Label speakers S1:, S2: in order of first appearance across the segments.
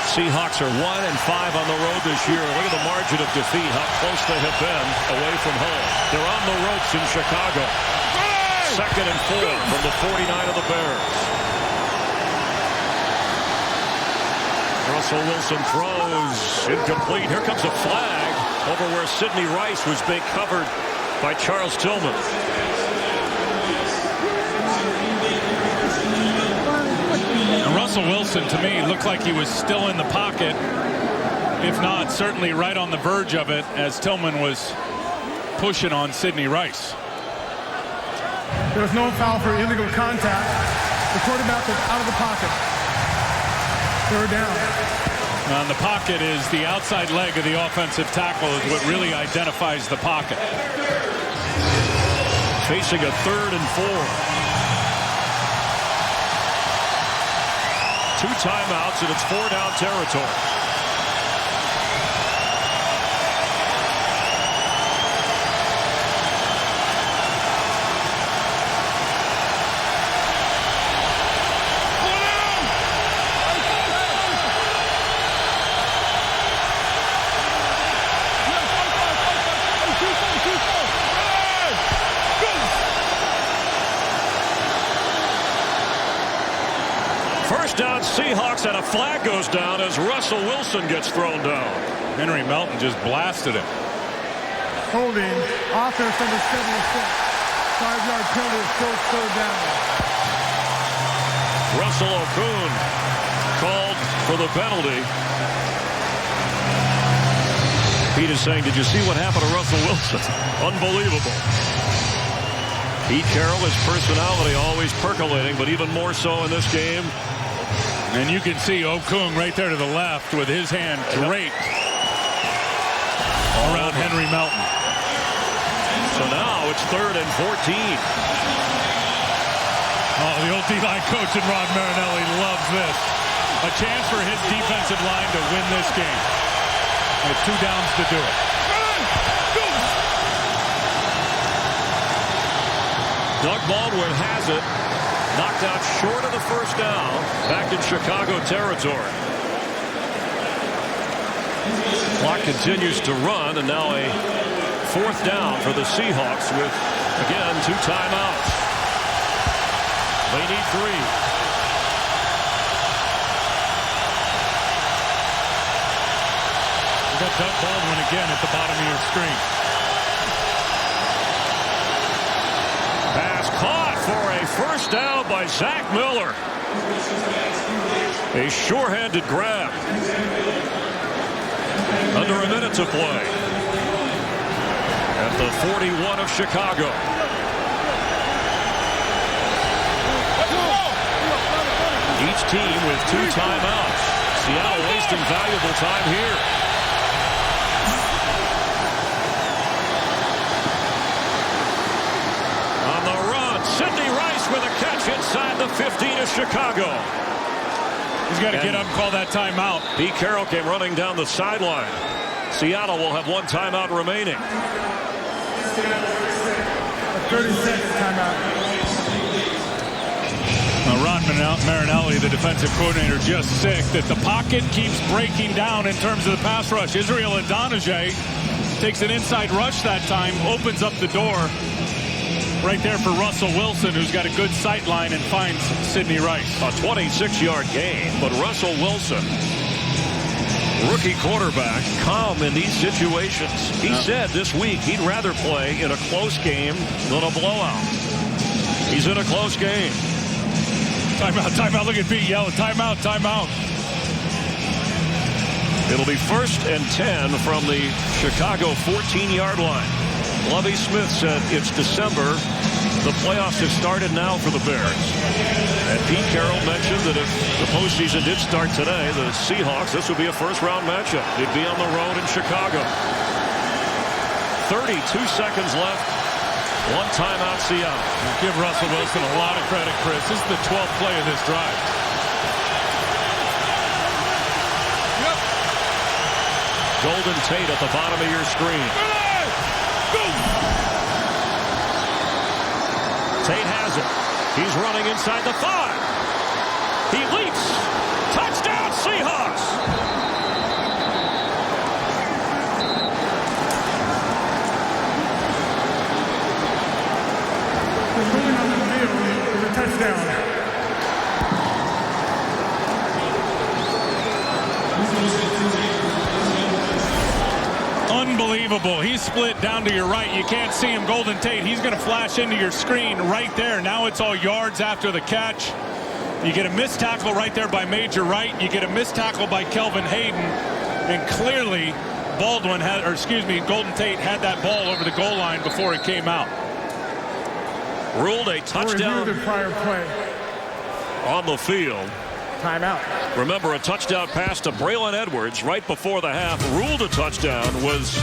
S1: Seahawks are 1-5 on the road this year. Look at the margin of defeat, how close they have been away from home. They're on the ropes in Chicago. 2nd and 4 from the 49 of the Bears. Russell Wilson throws incomplete. Here comes a flag over where Sidney Rice was being covered by Charles Tillman.
S2: And Russell Wilson, to me, looked like he was still in the pocket. If not, certainly right on the verge of it as Tillman was pushing on Sidney Rice.
S3: There was no foul for illegal contact. The quarterback was out of the pocket. They were down.
S2: And the pocket is the outside leg of the offensive tackle is what really identifies the pocket.
S1: Facing a 3rd and 4. 2 timeouts and it's 4-down territory. Down Seahawks, and a flag goes down as Russell Wilson gets thrown down.
S2: Henry Melton just blasted it.
S3: Holding, offense number 76. 5-yard penalty is still 3rd down.
S1: Russell Okun called for the penalty. Pete is saying, did you see what happened to Russell Wilson? Unbelievable. Pete Carroll, his personality always percolating, but even more so in this game.
S2: And you can see Okung right there to the left with his hand draped around Henry Melton.
S1: So now it's 3rd and 14.
S2: Oh, the old D-line coach and Rod Marinelli loves this. A chance for his defensive line to win this game. With 2 downs to do it.
S1: Doug Baldwin has it. Knocked out short of the 1st down. Back in Chicago territory. Clock continues to run, and now a 4th down for the Seahawks with, again, 2 timeouts. They need 3.
S2: You got Doug Baldwin again at the bottom of your screen.
S1: Pass caught for a 1st down by Zach Miller. A sure-handed grab. Under a minute to play. At the 41 of Chicago. Each team with 2 timeouts. Seattle wasting valuable time here. On the run, Sidney Rice with a catch inside the 15 of Chicago.
S2: He's got to get up and call that timeout.
S1: Pete Carroll came running down the sideline. Seattle will have 1 timeout remaining.
S3: A 30-second timeout.
S2: Ron Marinelli, the defensive coordinator, just sick that the pocket keeps breaking down in terms of the pass rush. Israel Adonijah takes an inside rush that time, opens up the door right there for Russell Wilson, who's got a good sight line and finds Sidney Rice.
S1: A 26-yard gain, but Russell Wilson, rookie quarterback, calm in these situations. He said this week he'd rather play in a close game than a blowout. He's in a close game.
S2: Timeout, timeout. Look at Pete yelling, timeout, timeout.
S1: It'll be 1st and 10 from the Chicago 14-yard line. Lovie Smith said it's December. The playoffs have started now for the Bears. And Pete Carroll mentioned that if the postseason did start today, the Seahawks, this would be a 1st-round matchup. They'd be on the road in Chicago. 32 seconds left. 1 timeout, Seattle.
S2: Give Russell Wilson a lot of credit, Chris. This is the 12th play of this drive.
S1: Wilson-Tate at the bottom of your screen. Tate has it. He's running inside the 5. He leaps. Touchdown, Seahawks.
S2: Unbelievable. He's split down to your right. You can't see him. Wilson-Tate, he's going to flash into your screen right there. Now it's all yards after the catch. You get a missed tackle right there by Major Wright. You get a missed tackle by Kelvin Hayden. And clearly, Wilson-Tate had that ball over the goal line before it came out.
S1: Ruled a touchdown
S3: The prior play.
S1: on the field.
S3: Timeout.
S1: Remember, a touchdown pass to Braylon Edwards right before the half. Ruled a touchdown, was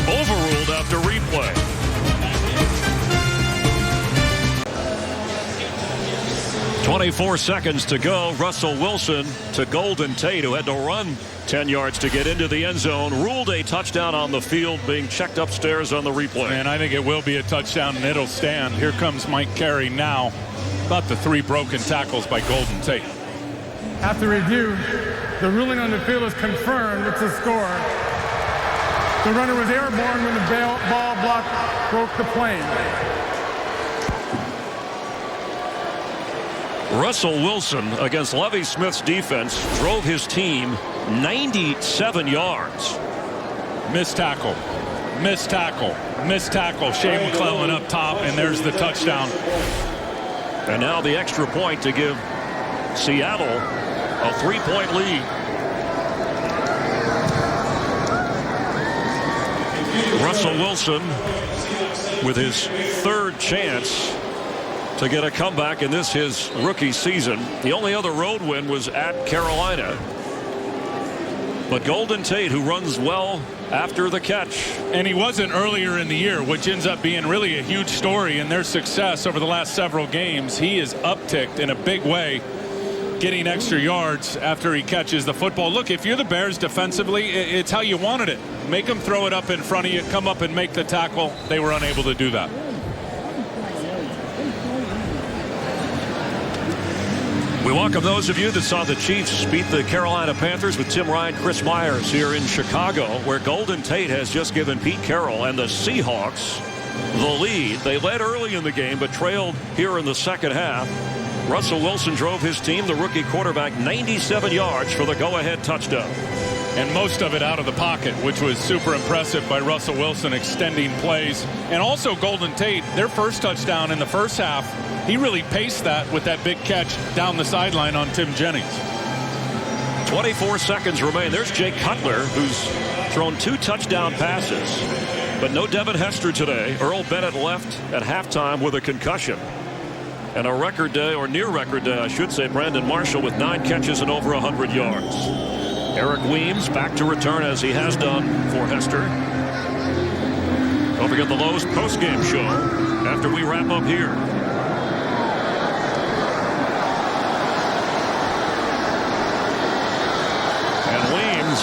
S1: overruled after replay. .24 seconds to go. Russell Wilson to Wilson-Tate, who had to run 10 yards to get into the end zone. Ruled a touchdown on the field, being checked upstairs on the replay.
S2: And I think it will be a touchdown, and it'll stand. Here comes Mike Carey now. About the 3 broken tackles by Wilson-Tate.
S3: After review, the ruling on the field is confirmed. It's a score. The runner was airborne when the ball block broke the plane.
S1: Russell Wilson, against Lovie Smith's defense, drove his team 97 yards.
S2: Missed tackle. Missed tackle. Missed tackle. Shea McClellan up top, and there's the touchdown.
S1: And now the extra point to give Seattle a 3-point lead. Russell Wilson with his 3rd chance to get a comeback in this his rookie season. The only other road win was at Carolina. But Wilson-Tate, who runs well after the catch.
S2: And he wasn't earlier in the year, which ends up being really a huge story in their success over the last several games. He is upticked in a big way, getting extra yards after he catches the football. Look, if you're the Bears defensively, it's how you wanted it. Make them throw it up in front of you, come up and make the tackle. They were unable to do that.
S1: We welcome those of you that saw the Chiefs beat the Carolina Panthers with Tim Ryan, Chris Myers here in Chicago, where Wilson-Tate has just given Pete Carroll and the Seahawks the lead. They led early in the game, but trailed here in the second half. Russell Wilson drove his team, the rookie quarterback, 97 yards for the go-ahead touchdown.
S2: And most of it out of the pocket, which was super impressive by Russell Wilson, extending plays. And also Wilson-Tate, their first touchdown in the first half, he really paced that with that big catch down the sideline on Tim Jennings.
S1: 24 seconds remain. There's Jake Cutler, who's thrown 2 touchdown passes. But no Devin Hester today. Earl Bennett left at halftime with a concussion. And a record day, or near record day, I should say, Brandon Marshall with 9 catches and over 100 yards. Eric Weems back to return, as he has done for Hester. Don't forget the Lowe's postgame show after we wrap up here. And Weems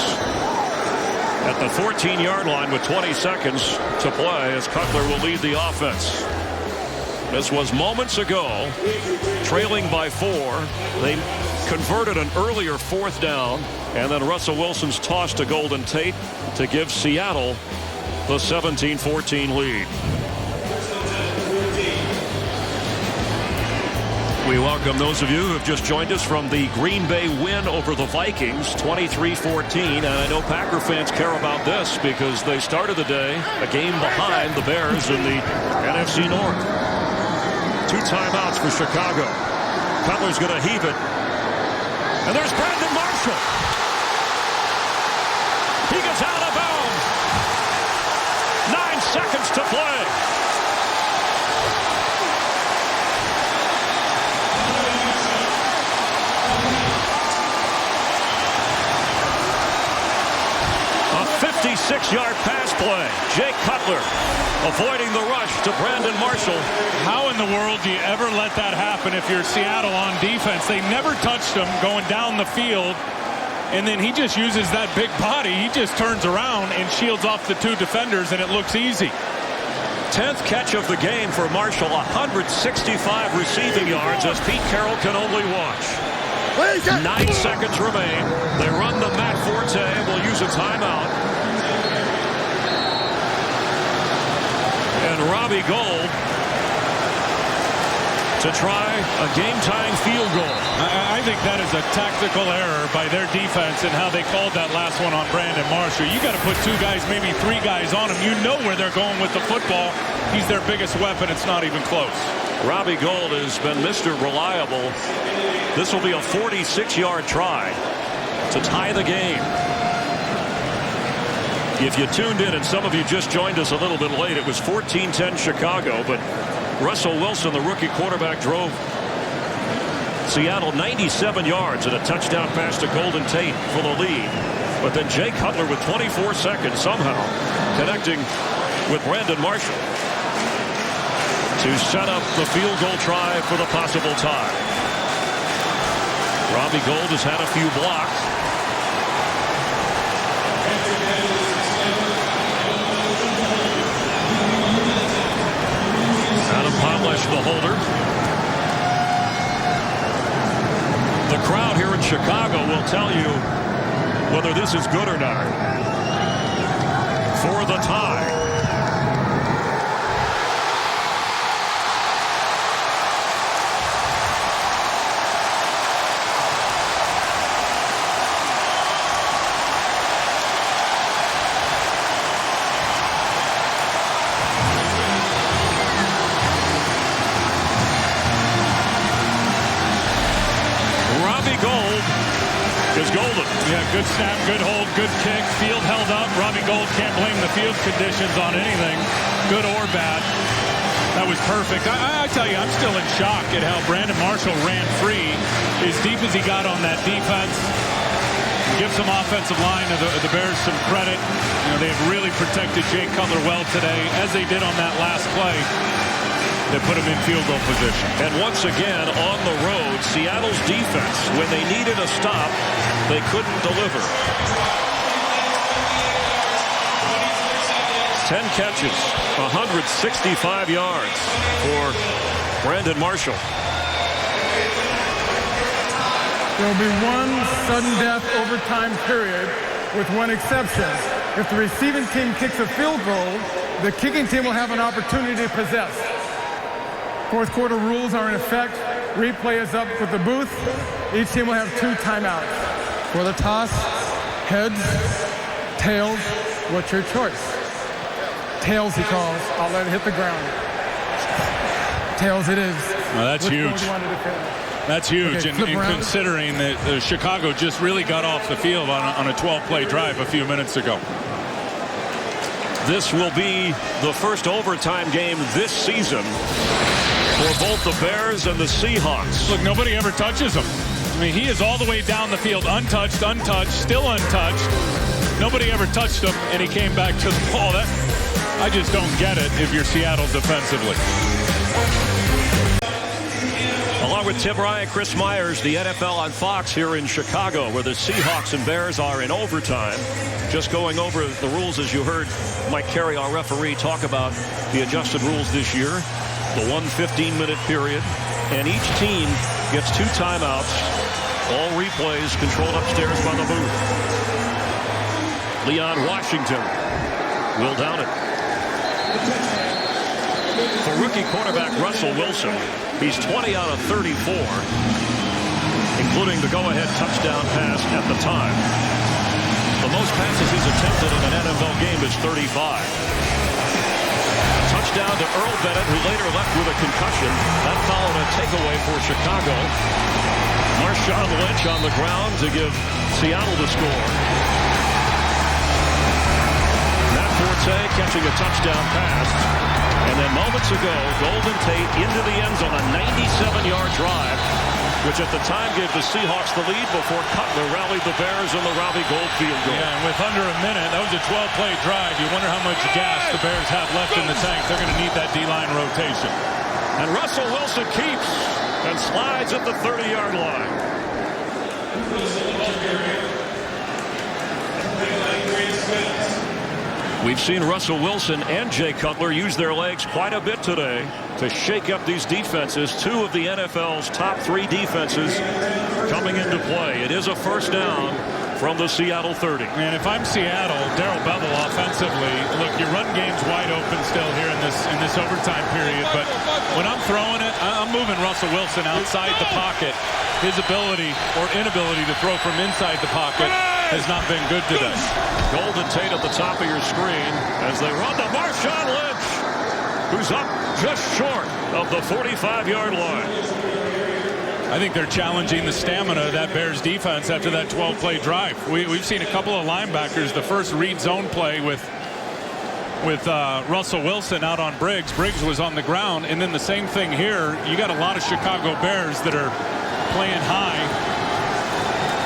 S1: at the 14-yard line with 20 seconds to play, as Cutler will lead the offense. This was moments ago, trailing by 4. They converted an earlier 4th down, and then Russell Wilson's toss to Wilson-Tate to give Seattle the 17-14 lead. We welcome those of you who have just joined us from the Green Bay win over the Vikings, 23-14. And I know Packer fans care about this because they started the day a game behind the Bears in the NFC North. 2 timeouts for Chicago. Cutler's going to heave it. And there's Brandon Marshall. He gets out of bounds. 9 seconds to play. A 56-yard pass play. Jake Cutler avoiding the rush to Brandon Marshall.
S2: How in the world do you ever let that happen if you're Seattle on defense? They never touched him going down the field, and then he just uses that big body. He just turns around and shields off the 2 defenders, and it looks easy.
S1: 10th catch of the game for Marshall, 165 receiving yards as Pete Carroll can only watch. 9 seconds remain. They run the Matt Forte. Will use a timeout. And Robbie Gould to try a game-tying field goal.
S2: I think that is a tactical error by their defense and how they called that last one on Brandon Marshall. You got to put 2 guys, maybe 3 guys on him. You know where they're going with the football. He's their biggest weapon. It's not even close.
S1: Robbie Gould has been Mr. Reliable. This will be a 46-yard try to tie the game. If you tuned in, and some of you just joined us a little bit late, it was 14-10 Chicago, but Russell Wilson, the rookie quarterback, drove Seattle 97 yards and a touchdown pass to Wilson-Tate for the lead. But then Jay Cutler with 24 seconds somehow connecting with Brandon Marshall to set up the field goal try for the possible tie. Robbie Gould has had a few blocks. Adam Potlesh, the holder. The crowd here in Chicago will tell you whether this is good or not. For the tie. Is golden.
S2: Yeah, good snap, good hold, good kick. Field held up. Robbie Gould can't blame the field conditions on anything, good or bad. That was perfect. I tell you, I'm still in shock at how Brandon Marshall ran free as deep as he got on that defense. Give some offensive line of the Bears some credit. You know, they've really protected Jay Cutler well today, as they did on that last play. They put him in field goal position.
S1: And once again, on the road, Seattle's defense, when they needed a stop, they couldn't deliver. 10 catches, 165 yards for Brandon Marshall.
S3: There will be one sudden death overtime period with one exception. If the receiving team kicks a field goal, the kicking team will have an opportunity to possess. Fourth quarter rules are in effect. Replay is up with the booth. Each team will have 2 timeouts. For the toss, heads, tails, what's your choice? Tails, he calls. I'll let it hit the ground. Tails it is.
S2: Well, that's huge. That's huge, okay, and considering that Chicago just really got off the field on a 12-play drive a few minutes ago.
S1: This will be the first overtime game this season for both the Bears and the Seahawks.
S2: Look, nobody ever touches him. I mean, he is all the way down the field, untouched, still untouched. Nobody ever touched him, and he came back to the ball. I just don't get it if you're Seattle defensively.
S1: Along with Tim Ryan, Chris Myers, the NFL on Fox here in Chicago, where the Seahawks and Bears are in overtime. Just going over the rules as you heard Mike Carey, our referee, talk about the adjusted rules this year. The 1 15-minute period, and each team gets 2 timeouts. All replays controlled upstairs by the booth. Leon Washington will down it. For rookie quarterback Russell Wilson, he's 20 out of 34, including the go-ahead touchdown pass at the time. The most passes he's attempted in an NFL game is 35. Touchdown to Earl Bennett, who later left with a concussion. That followed a takeaway for Chicago. Marshawn Lynch on the ground to give Seattle the score. Matt Forte catching a touchdown pass. And then moments ago, Wilson-Tate into the end zone, a 97-yard drive, which at the time gave the Seahawks the lead before Cutler rallied the Bears in the Robbie Gould field goal.
S2: Yeah, and with under a minute, that was a 12-play drive. You wonder how much gas the Bears have left in the tank. They're going to need that D-line rotation.
S1: And Russell Wilson keeps and slides at the 30-yard line. We've seen Russell Wilson and Jay Cutler use their legs quite a bit today to shake up these defenses. 2 of the NFL's top 3 defenses coming into play. It is a first down from the Seattle 30.
S2: And if I'm Seattle, Darrell Bevel offensively, look, your run game's wide open still here in this overtime period. But when I'm throwing it, I'm moving Russell Wilson outside the pocket. His ability or inability to throw from inside the pocket has not been good today.
S1: Wilson-Tate at the top of your screen as they run to Marshawn Lynch, who's up just short of the 45-yard line.
S2: I think they're challenging the stamina of that Bears defense after that 12-play drive. We've seen a couple of linebackers, the first read zone play with Russell Wilson out on Briggs. Briggs was on the ground, and then the same thing here. You got a lot of Chicago Bears that are playing high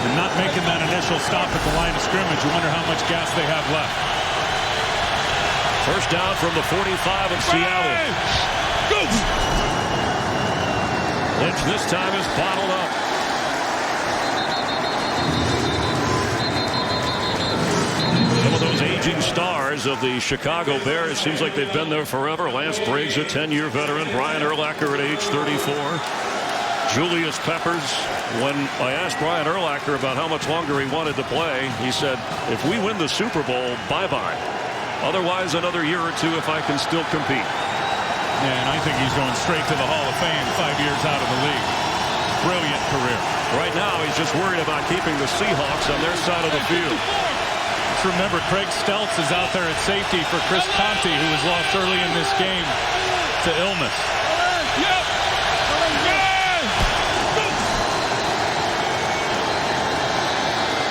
S2: and not making that initial stop at the line of scrimmage. You wonder how much gas they have left.
S1: First down from the 45 of Seattle. Go! Lynch this time is bottled up. Some of those aging stars of the Chicago Bears, seems like they've been there forever. Lance Briggs, a 10-year veteran. Brian Urlacher at age 34. Julius Peppers. When I asked Brian Urlacher about how much longer he wanted to play, he said, if we win the Super Bowl, bye-bye. Otherwise, another year or two if I can still compete.
S2: Yeah, and I think he's going straight to the Hall of Fame 5 years out of the league. Brilliant career.
S1: Right now, he's just worried about keeping the Seahawks on their side of the field.
S2: Just remember, Craig Stelz is out there at safety for Chris Conte, who was lost early in this game to illness.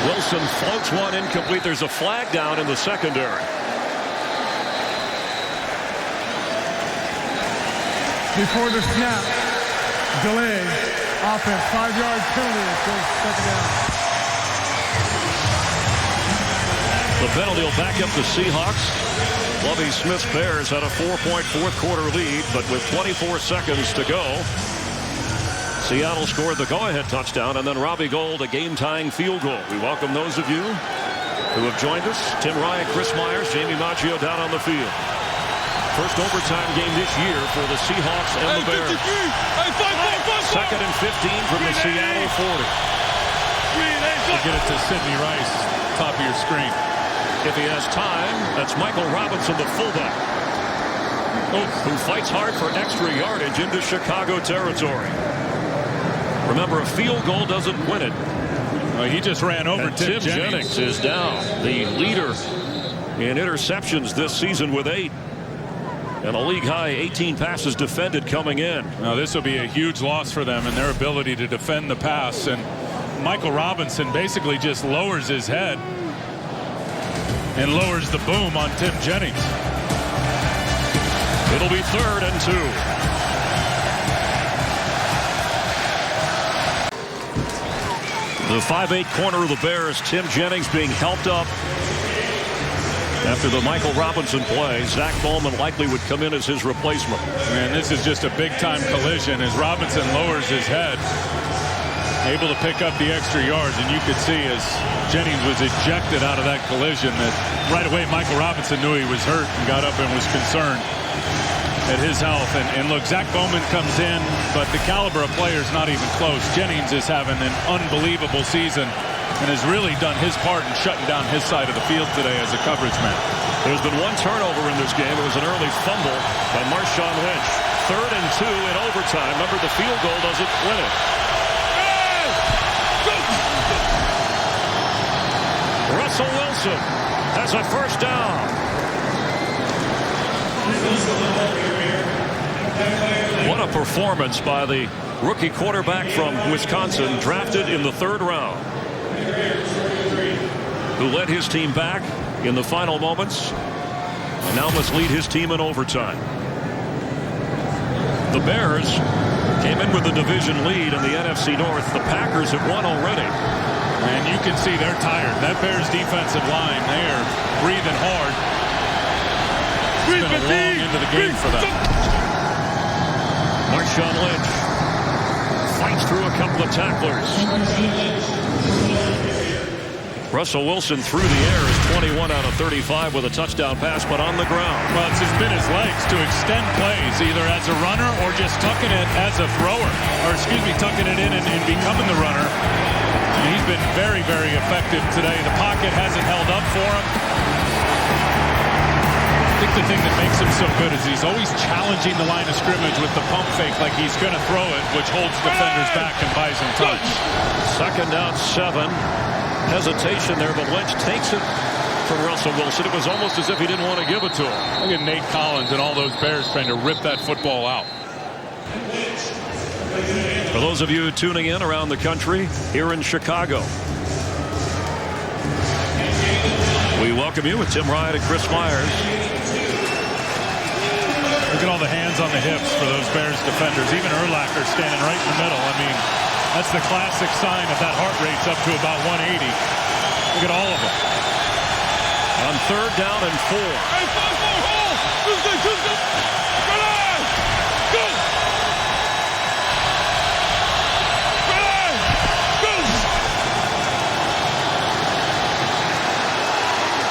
S1: Wilson floats one incomplete. There's a flag down in the secondary.
S3: Before the snap, delay, offense, 5-yard penalty, goes second down.
S1: The penalty will back up the Seahawks. Lovie Smith's Bears had a 4-point fourth-quarter lead, but with 24 seconds to go, Seattle scored the go-ahead touchdown, and then Robbie Gould a game-tying field goal. We welcome those of you who have joined us. Tim Ryan, Chris Myers, Jamie Maggio down on the field. First overtime game this year for the Seahawks and the Bears. Second and 15 from the Seattle 40.
S2: We'll get it to Sidney Rice, top of your screen.
S1: If he has time, that's Michael Robinson, the fullback, who fights hard for extra yardage into Chicago territory. Remember, a field goal doesn't win it.
S2: He just ran over
S1: Tim Jennings is down, the leader in interceptions this season with 8. And a league-high 18 passes defended coming in.
S2: Now, this will be a huge loss for them and their ability to defend the pass. And Michael Robinson basically just lowers his head and lowers the boom on Tim Jennings.
S1: It'll be 3rd and 2. The 5'8" corner of the Bears, Tim Jennings, being helped up after the Michael Robinson play. Zach Bowman likely would come in as his replacement.
S2: And this is just a big-time collision as Robinson lowers his head, able to pick up the extra yards. And you could see as Jennings was ejected out of that collision that right away Michael Robinson knew he was hurt and got up and was concerned at his health. And look, Zach Bowman comes in, but the caliber of player is not even close. Jennings is having an unbelievable season and has really done his part in shutting down his side of the field today as a coverage man.
S1: There's been one turnover in this game. It was an early fumble by Marshawn Lynch. 3rd and 2 in overtime. Remember, the field goal doesn't win it. Russell Wilson has a first down. What a performance by the rookie quarterback from Wisconsin, drafted in the 3rd round, who led his team back in the final moments and now must lead his team in overtime. The Bears came in with the division lead in the NFC North. The Packers have won already.
S2: And you can see they're tired. That Bears defensive line, they are breathing hard. It's been a long end of the game for them.
S1: Marshawn Lynch fights through a couple of tacklers. Russell Wilson through the air is 21 out of 35 with a touchdown pass, but on the ground.
S2: Well, it's just been his legs to extend plays, either as a runner or just tucking it as a thrower. Or, excuse me, tucking it in and becoming the runner. And he's been very, very effective today. The pocket hasn't held up for him. I think the thing that makes him so good is he's always challenging the line of scrimmage with the pump fake like he's going to throw it, which holds defenders back and buys him touch.
S1: Second down, 7. Hesitation there, but Lynch takes it from Russell Wilson. It was almost as if he didn't want to give it to him.
S2: Look at Nate Collins and all those Bears trying to rip that football out.
S1: For those of you tuning in around the country, here in Chicago, we welcome you with Tim Ryan and Chris Myers.
S2: Look at all the hands on the hips for those Bears defenders. Even Urlacher standing right in the middle. I mean, that's the classic sign of that heart rate's up to about 180. Look at all of them.
S1: On third down and 4.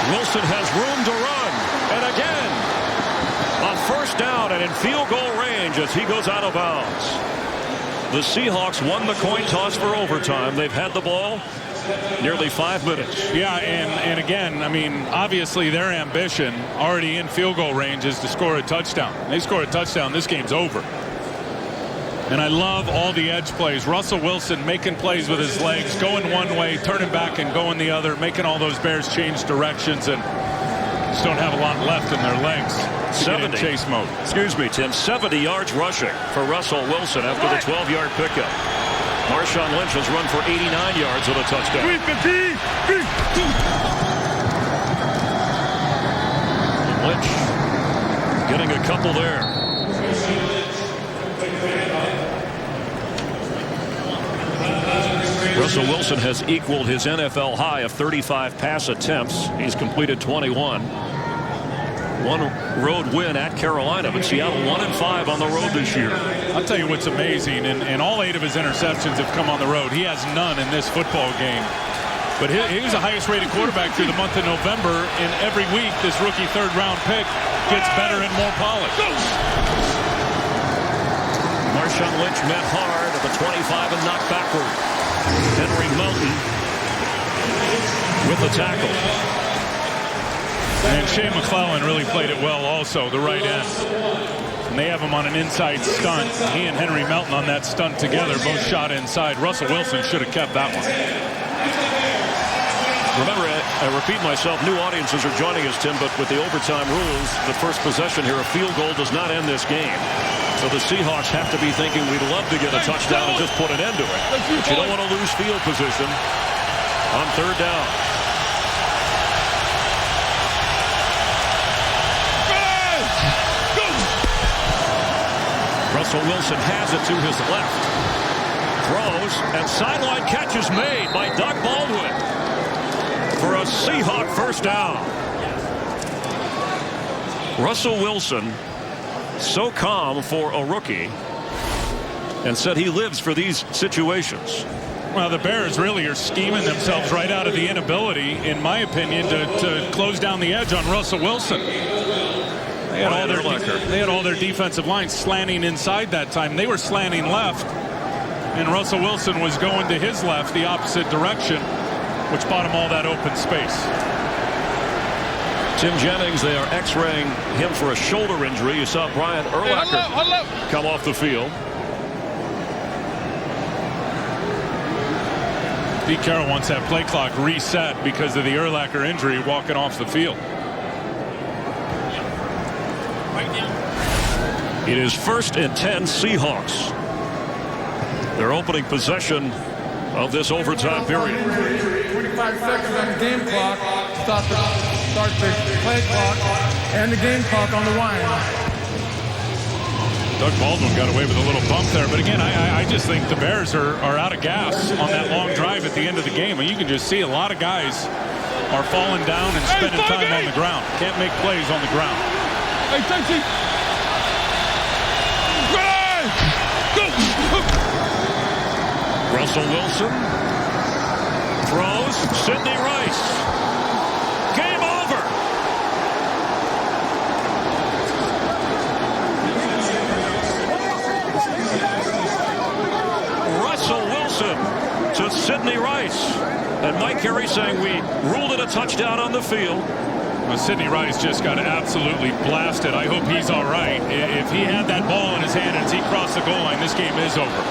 S1: Wilson has room to run. And again, on first down and in field goal range as he goes out of bounds. The Seahawks won the coin toss for overtime. They've had the ball nearly 5 minutes.
S2: Yeah, and again, I mean, obviously their ambition already in field goal range is to score a touchdown. They score a touchdown, this game's over. And I love all the edge plays. Russell Wilson making plays with his legs, going one way, turning back and going the other, making all those Bears change directions and just don't have a lot left in their legs.
S1: 70
S2: chase mode.
S1: Excuse me, Tim. 70 yards rushing for Russell Wilson after the 12-yard pickup. Marshawn Lynch has run for 89 yards with a touchdown. Lynch getting a couple there. Russell Wilson has equaled his NFL high of 35 pass attempts. He's completed 21. One road win at Carolina, but Seattle 1-5 on the road this year.
S2: I'll tell you what's amazing, and all 8 of his interceptions have come on the road. He has none in this football game. But he was the highest rated quarterback through the month of November, and every week this rookie third-round pick gets better and more polished.
S1: Marshawn Lynch met hard at the 25 and knocked backward. Henry Melton with the tackle.
S2: And Shea McClellan really played it well also, the right end. And they have him on an inside stunt. He and Henry Melton on that stunt together, both shot inside. Russell Wilson should have kept that one.
S1: Remember, I repeat myself, new audiences are joining us, Tim, but with the overtime rules, the first possession here, a field goal does not end this game. So the Seahawks have to be thinking we'd love to get a touchdown and just put an end to it. But you don't want to lose field position on third down. Russell Wilson has it to his left. Throws, and sideline catch is made by Doug Baldwin for a Seahawk first down. Russell Wilson, so calm for a rookie, and said he lives for these situations.
S2: Well, the Bears really are scheming themselves right out of the inability, in my opinion, to close down the edge on Russell Wilson. They had all their defensive lines slanting inside that time. They were slanting left, and Russell Wilson was going to his left, the opposite direction, which bought him all that open space.
S1: Tim Jennings, they are x-raying him for a shoulder injury. You saw Brian Urlacher come off the field.
S2: Pete Carroll wants that play clock reset because of the Urlacher injury walking off the field.
S1: It is 1st and 10 Seahawks. Their opening possession of this overtime period.
S3: 25 seconds on the game clock. Start the play clock and the game clock on the line.
S2: Doug Baldwin got away with a little bump there, but again, I just think the Bears are out of gas on that long drive at the end of the game. And you can just see a lot of guys are falling down and spending time on the ground. Can't make plays on the ground.
S1: Russell Wilson Throws. Sidney Rice. Game over. Russell Wilson to Sidney Rice. And Mike Carey saying we ruled it a touchdown on the field.
S2: Well, Sidney Rice just got absolutely blasted. I hope he's all right. If he had that ball in his hand as he crossed the goal line, this game is over.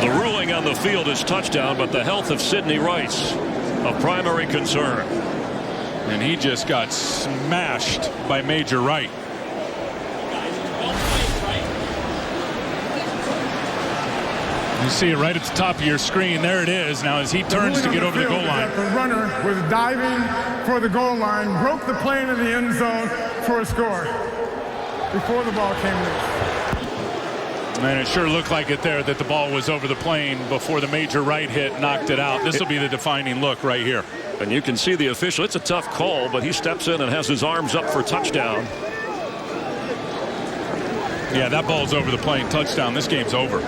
S1: The ruling on the field is touchdown, but the health of Sidney Rice a primary concern.
S2: And he just got smashed by Major Wright. You see it right at the top of your screen. There it is. Now as he turns to get over the goal line.
S3: The runner was diving for the goal line, broke the plane in the end zone for a score before the ball came loose.
S2: And it sure looked like it there that the ball was over the plane before the Major Wright hit knocked it out. This will be the defining look right here.
S1: And you can see the official. It's a tough call, but he steps in and has his arms up for touchdown.
S2: Yeah, that ball's over the plane. Touchdown. This game's over.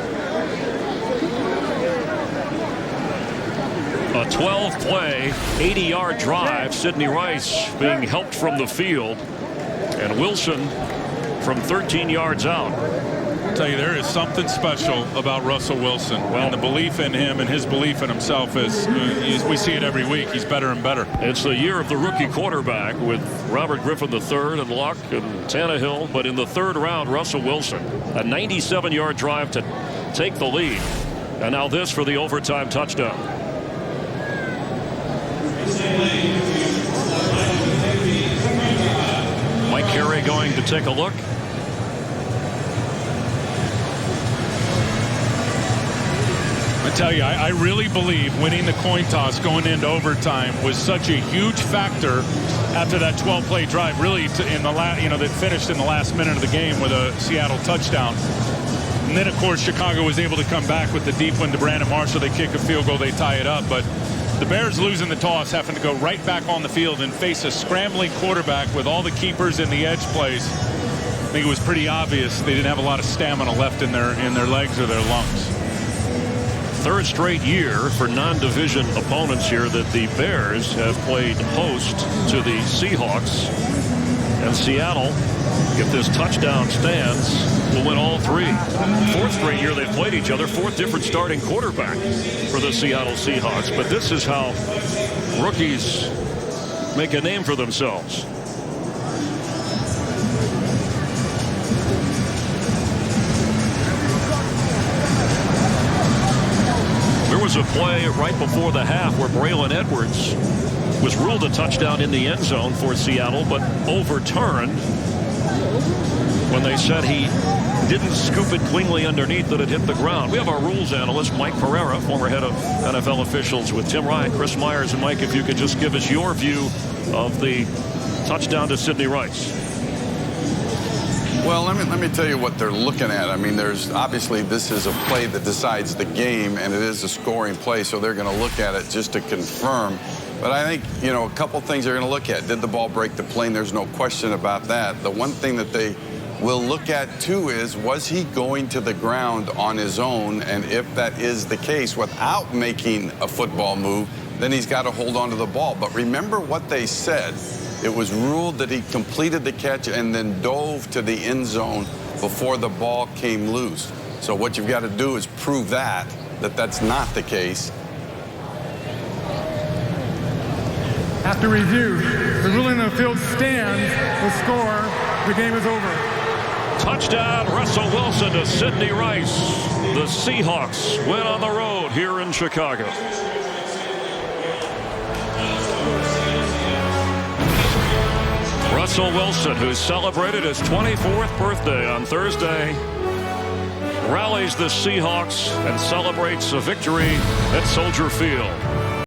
S1: A 12-play, 80-yard drive. Sidney Rice being helped from the field. And Wilson from 13 yards out.
S2: I'll tell you, there is something special about Russell Wilson. Well, and the belief in him and his belief in himself is we see it every week. He's better and better.
S1: It's the year of the rookie quarterback with Robert Griffin III and Luck and Tannehill. But in the third round, Russell Wilson, a 97-yard drive to take the lead. And now this for the overtime touchdown. Mike Carey going to take a look.
S2: I tell you, I really believe winning the coin toss going into overtime was such a huge factor after that 12-play drive. Really, that finished in the last minute of the game with a Seattle touchdown. And then, of course, Chicago was able to come back with the deep one to Brandon Marshall. They kick a field goal, they tie it up. But the Bears losing the toss, having to go right back on the field and face a scrambling quarterback with all the keepers in the edge plays. I think it was pretty obvious they didn't have a lot of stamina left in their legs or their lungs.
S1: Third straight year for non-division opponents here that the Bears have played host to the Seahawks. And Seattle, if this touchdown stands, will win all three. Fourth straight year they've played each other. Fourth different starting quarterback for the Seattle Seahawks. But this is how rookies make a name for themselves. There was a play right before the half where Braylon Edwards was ruled a touchdown in the end zone for Seattle, but overturned when they said he didn't scoop it cleanly underneath, that it hit the ground. We have our rules analyst, Mike Pereira, former head of NFL officials with Tim Ryan, Chris Myers, and Mike, if you could just give us your view of the touchdown to Sidney Rice.
S4: Well, let me tell you what they're looking at. I mean, there's obviously this is a play that decides the game, and it is a scoring play, so they're going to look at it just to confirm. But I think, a couple things they're going to look at. Did the ball break the plane? There's no question about that. The one thing that they will look at, too, is was he going to the ground on his own? And if that is the case, without making a football move, then he's got to hold on to the ball. But remember what they said. It was ruled that he completed the catch and then dove to the end zone before the ball came loose. So what you've got to do is prove that that's not the case.
S3: After review, the ruling on the field stands. The score, the game is over.
S1: Touchdown, Russell Wilson to Sidney Rice. The Seahawks win on the road here in Chicago. Russell Wilson, who celebrated his 24th birthday on Thursday, rallies the Seahawks and celebrates a victory at Soldier Field.